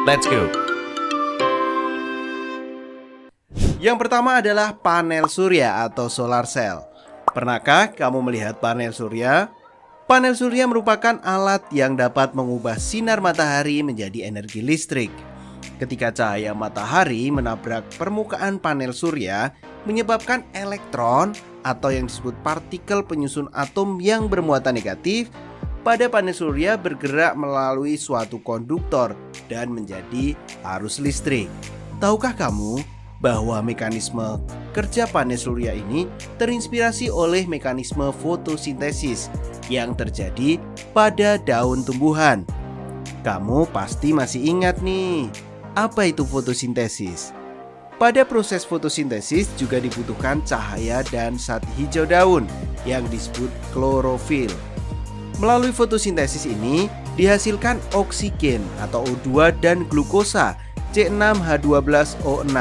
Let's go. Yang pertama adalah panel surya atau solar cell. Pernahkah kamu melihat panel surya? Panel surya merupakan alat yang dapat mengubah sinar matahari menjadi energi listrik. Ketika cahaya matahari menabrak permukaan panel surya, menyebabkan elektron atau yang disebut partikel penyusun atom yang bermuatan negatif pada panel surya bergerak melalui suatu konduktor dan menjadi arus listrik. Tahukah kamu bahwa mekanisme kerja panel surya ini terinspirasi oleh mekanisme fotosintesis yang terjadi pada daun tumbuhan? Kamu pasti masih ingat nih, apa itu fotosintesis? Pada proses fotosintesis juga dibutuhkan cahaya dan zat hijau daun yang disebut klorofil. Melalui fotosintesis ini dihasilkan oksigen atau O2 dan glukosa C6H12O6.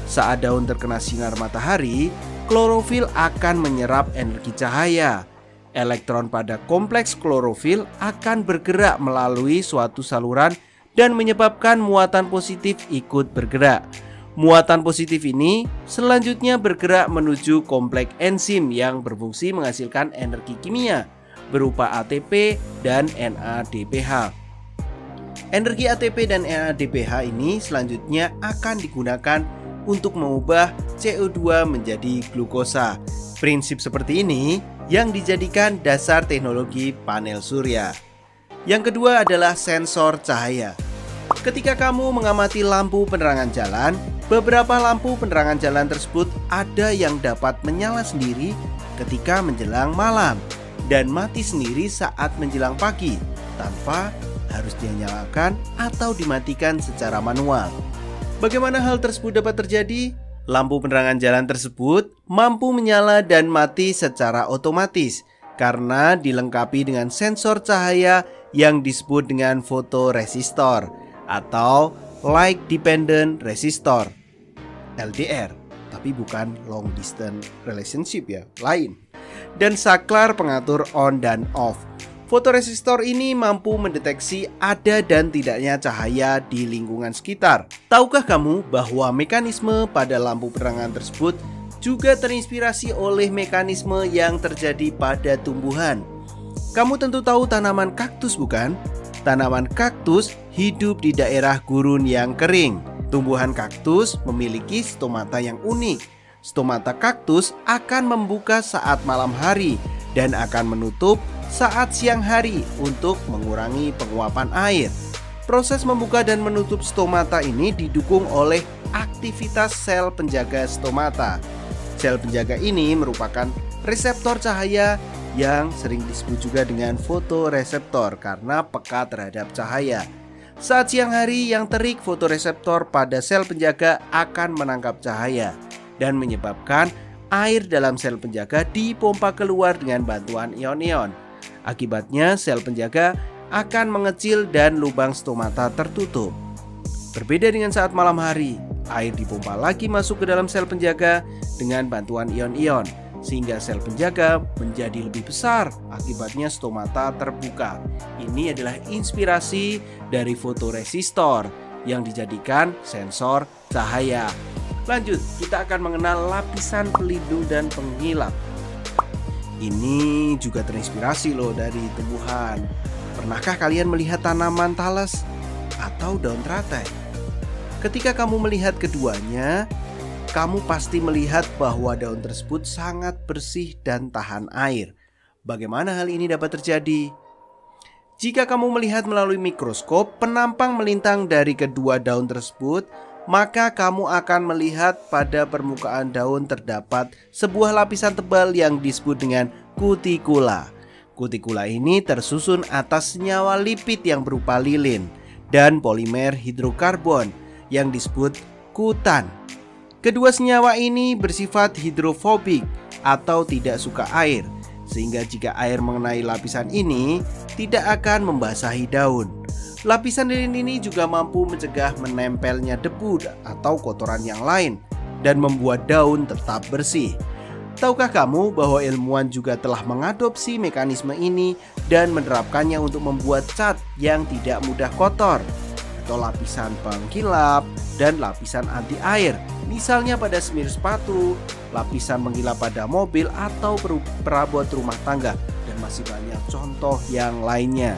Saat daun terkena sinar matahari, klorofil akan menyerap energi cahaya. Elektron pada kompleks klorofil akan bergerak melalui suatu saluran dan menyebabkan muatan positif ikut bergerak. Muatan positif ini selanjutnya bergerak menuju kompleks enzim yang berfungsi menghasilkan energi kimia berupa ATP dan NADPH. Energi ATP dan NADPH ini selanjutnya akan digunakan untuk mengubah CO2 menjadi glukosa. Prinsip seperti ini yang dijadikan dasar teknologi panel surya. Yang kedua adalah sensor cahaya. Ketika kamu mengamati lampu penerangan jalan, beberapa lampu penerangan jalan tersebut ada yang dapat menyala sendiri ketika menjelang malam dan mati sendiri saat menjelang pagi tanpa harus dinyalakan atau dimatikan secara manual. Bagaimana hal tersebut dapat terjadi? Lampu penerangan jalan tersebut mampu menyala dan mati secara otomatis karena dilengkapi dengan sensor cahaya yang disebut dengan fotoresistor atau Light Dependent Resistor LDR, tapi bukan Long Distance Relationship ya, lain. Dan saklar pengatur on dan off. Fotoresistor ini mampu mendeteksi ada dan tidaknya cahaya di lingkungan sekitar. Tahukah kamu bahwa mekanisme pada lampu penerangan tersebut juga terinspirasi oleh mekanisme yang terjadi pada tumbuhan? Kamu tentu tahu tanaman kaktus, bukan? Tanaman kaktus hidup di daerah gurun yang kering. Tumbuhan kaktus memiliki stomata yang unik. Stomata kaktus akan membuka saat malam hari dan akan menutup saat siang hari untuk mengurangi penguapan air. Proses membuka dan menutup stomata ini didukung oleh aktivitas sel penjaga stomata. Sel penjaga ini merupakan reseptor cahaya yang sering disebut juga dengan fotoreseptor karena peka terhadap cahaya. Saat siang hari yang terik, fotoreseptor pada sel penjaga akan menangkap cahaya dan menyebabkan air dalam sel penjaga dipompa keluar dengan bantuan ion-ion. Akibatnya sel penjaga akan mengecil dan lubang stomata tertutup. Berbeda dengan saat malam hari, air dipompa lagi masuk ke dalam sel penjaga dengan bantuan ion-ion sehingga sel penjaga menjadi lebih besar. Akibatnya stomata terbuka. Ini adalah inspirasi dari fotoresistor yang dijadikan sensor cahaya. Lanjut, kita akan mengenal lapisan pelindung dan penghilap. Ini juga terinspirasi loh dari tumbuhan. Pernahkah kalian melihat tanaman talas atau daun teratai? Ketika kamu melihat keduanya, kamu pasti melihat bahwa daun tersebut sangat bersih dan tahan air. Bagaimana hal ini dapat terjadi? Jika kamu melihat melalui mikroskop penampang melintang dari kedua daun tersebut, maka kamu akan melihat pada permukaan daun terdapat sebuah lapisan tebal yang disebut dengan kutikula. Kutikula ini tersusun atas senyawa lipid yang berupa lilin dan polimer hidrokarbon yang disebut kutan. Kedua senyawa ini bersifat hidrofobik atau tidak suka air, sehingga jika air mengenai lapisan ini tidak akan membasahi daun. Lapisan lilin ini juga mampu mencegah menempelnya debu atau kotoran yang lain dan membuat daun tetap bersih. Tahukah kamu bahwa ilmuwan juga telah mengadopsi mekanisme ini dan menerapkannya untuk membuat cat yang tidak mudah kotor? atau lapisan pengkilap, dan lapisan anti air. Misalnya pada semir sepatu, lapisan penggilap pada mobil atau perabot rumah tangga, dan masih banyak contoh yang lainnya.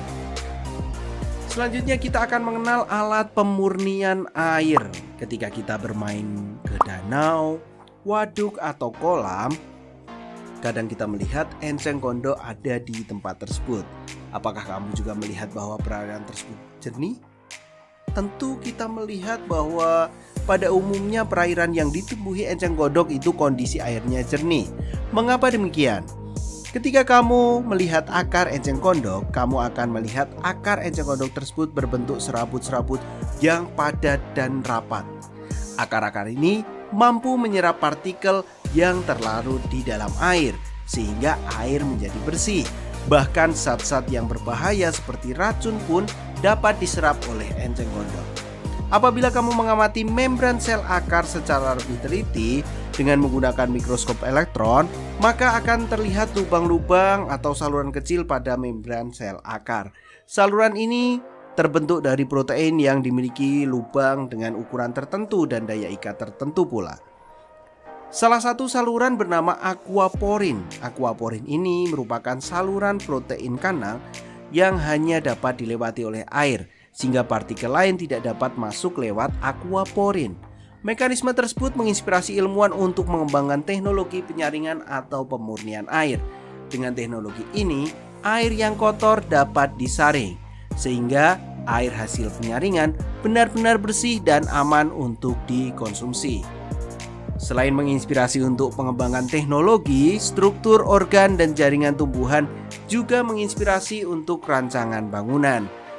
Selanjutnya kita akan mengenal alat pemurnian air. Ketika kita bermain ke danau, waduk atau kolam, kadang kita melihat enceng gondok ada di tempat tersebut. Apakah kamu juga melihat bahwa perairan tersebut jernih? Tentu kita melihat bahwa pada umumnya perairan yang ditumbuhi enceng gondok itu kondisi airnya jernih. Mengapa demikian? Ketika kamu melihat akar enceng gondok, kamu akan melihat akar enceng gondok tersebut berbentuk serabut-serabut yang padat dan rapat. Akar-akar ini mampu menyerap partikel yang terlarut di dalam air, sehingga air menjadi bersih. Bahkan zat-zat yang berbahaya seperti racun pun dapat diserap oleh enceng gondok. Apabila kamu mengamati membran sel akar secara lebih teliti dengan menggunakan mikroskop elektron, maka akan terlihat lubang-lubang atau saluran kecil pada membran sel akar. Saluran ini terbentuk dari protein yang dimiliki lubang dengan ukuran tertentu dan daya ikat tertentu pula. Salah satu saluran bernama aquaporin. Aquaporin ini merupakan saluran protein kanal yang hanya dapat dilewati oleh air, sehingga partikel lain tidak dapat masuk lewat aquaporin. Mekanisme tersebut menginspirasi ilmuwan untuk mengembangkan teknologi penyaringan atau pemurnian air. Dengan teknologi ini, air yang kotor dapat disaring, sehingga air hasil penyaringan benar-benar bersih dan aman untuk dikonsumsi. Selain menginspirasi untuk pengembangan teknologi, struktur organ dan jaringan tumbuhan juga menginspirasi untuk rancangan bangunan.